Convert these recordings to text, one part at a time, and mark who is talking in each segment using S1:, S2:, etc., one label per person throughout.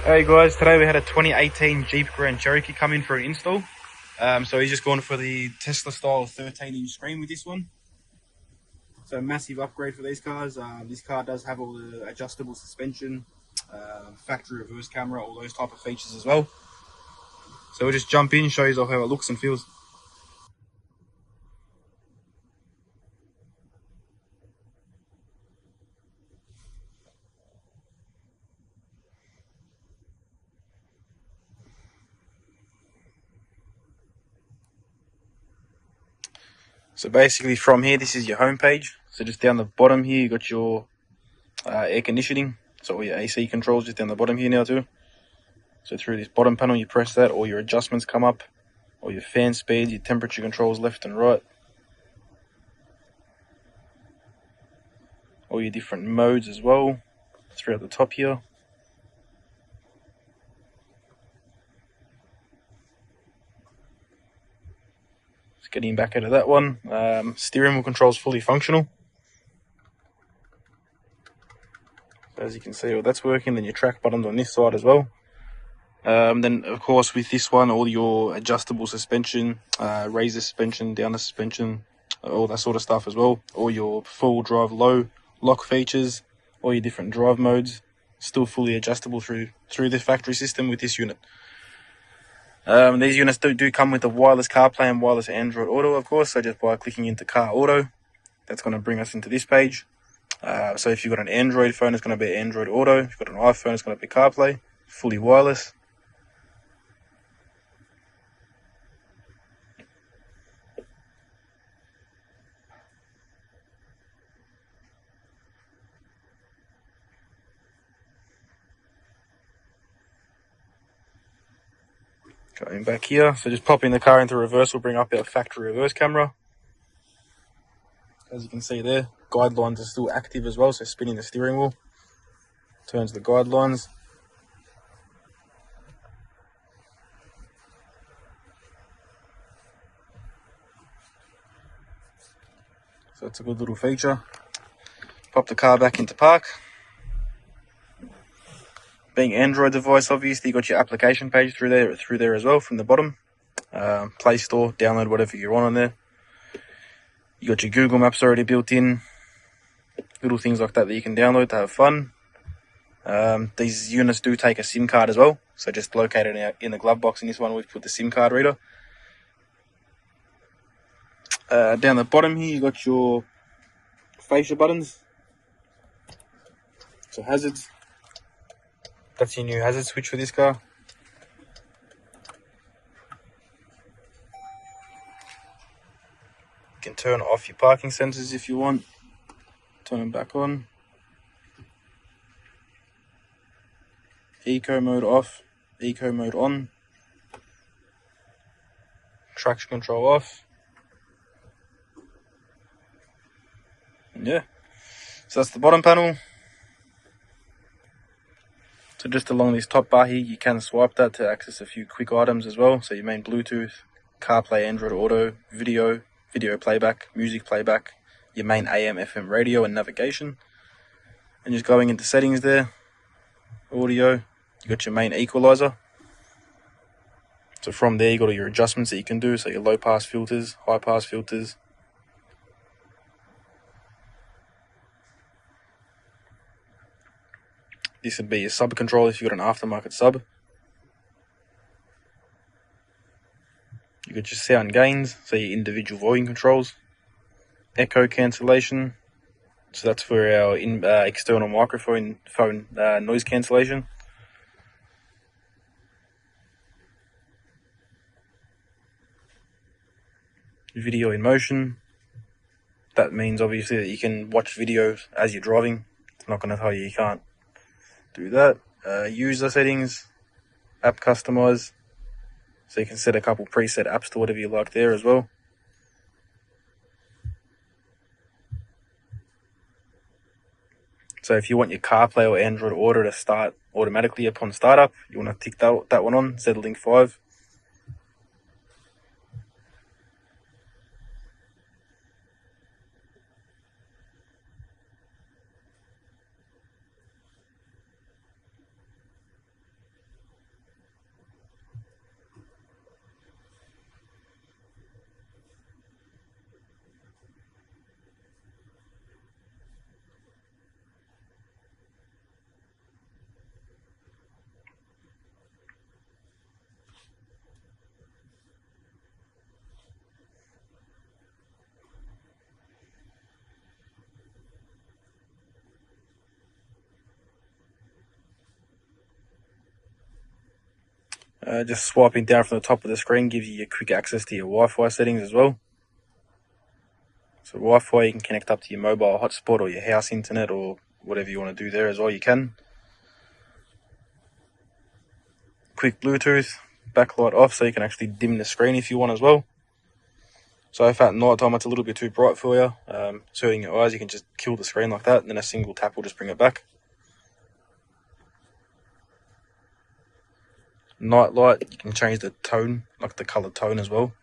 S1: Hey guys, today we had a 2018 Jeep Grand Cherokee come in for an install. So he's just gone for the Tesla style 13-inch screen with this one. So massive upgrade for these cars. This car does have all the adjustable suspension, factory reverse camera, all those type of features as well. So we'll just jump in, show you how it looks and feels. So basically from here, this is your home page. So just down the bottom here, you got your air conditioning. So all your AC controls just down the bottom here now too. So through this bottom panel, you press that, all your adjustments come up, all your fan speeds, your temperature controls left and right, all your different modes as well throughout the top here. Just getting back out of that one. Steering wheel controls fully functional. As you can see, well, that's working. Then your track buttons on this side as well. Then of course with this one, all your adjustable suspension, raise the suspension, down the suspension, all that sort of stuff as well. All your full drive low lock features, all your different drive modes, still fully adjustable through the factory system with this unit. These units do come with the wireless CarPlay and wireless Android Auto, of course. So just by clicking into Car Auto, that's going to bring us into this page. So if you've got an Android phone, it's going to be Android Auto. If you've got an iPhone, it's going to be CarPlay, fully wireless. Going back here, so just popping the car into reverse will bring up our factory reverse camera. As you can see there, guidelines are still active as well, so spinning the steering wheel turns the guidelines. So it's a good little feature. Pop the car back into park. Being Android device, obviously you got your application page through there as well from the bottom. Play Store, download whatever you want on there. You got your Google Maps already built in. Little things like that you can download to have fun. These units do take a SIM card as well, so just located in the glove box in this one, we've put the SIM card reader. Down the bottom here, you got your fascia buttons. So hazards. That's your new hazard switch for this car. You can turn off your parking sensors if you want. Turn them back on. Eco mode off. Eco mode on. Traction control off. And yeah, so that's the bottom panel. So just along this top bar here, you can swipe that to access a few quick items as well. So your main Bluetooth, CarPlay, Android Auto, video playback, music playback, your main AM, FM radio and navigation. And just going into settings there, audio, you got your main equalizer. So from there, you got all your adjustments that you can do. So your low pass filters, high pass filters. This would be your sub control if you've got an aftermarket sub. You got your sound gains, so your individual volume controls. Echo cancellation, so that's for our external microphone noise cancellation. Video in motion, that means obviously that you can watch videos as you're driving. It's not going to tell you can't do that. User settings, app customize, so you can set a couple preset apps to whatever you like there as well. So if you want your CarPlay or Android Auto to start automatically upon startup, you want to tick that one on, Z-Link 5. Just swiping down from the top of the screen gives you quick access to your Wi-Fi settings as well. So Wi-Fi, you can connect up to your mobile hotspot or your house internet or whatever you want to do there as well, you can. Quick Bluetooth, backlight off so you can actually dim the screen if you want as well. So if at night time it's a little bit too bright for you, it's hurting your eyes, you can just kill the screen like that, and then a single tap will just bring it back. Night light, you can change the tone, like the color tone as well.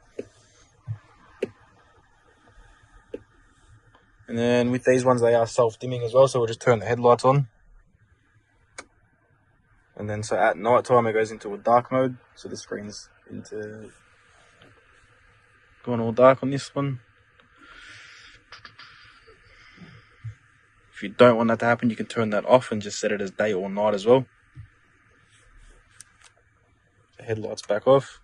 S1: And then with these ones, they are self-dimming as well, so we'll just turn the headlights on. And then so at night time, it goes into a dark mode, so the screen's going all dark on this one. If you don't want that to happen, you can turn that off and just set it as day or night as well. The headlights back off.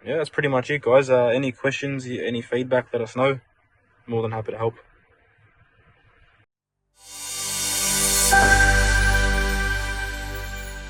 S1: Yeah, that's pretty much it, guys. Any questions, any feedback, let us know. More than happy to help.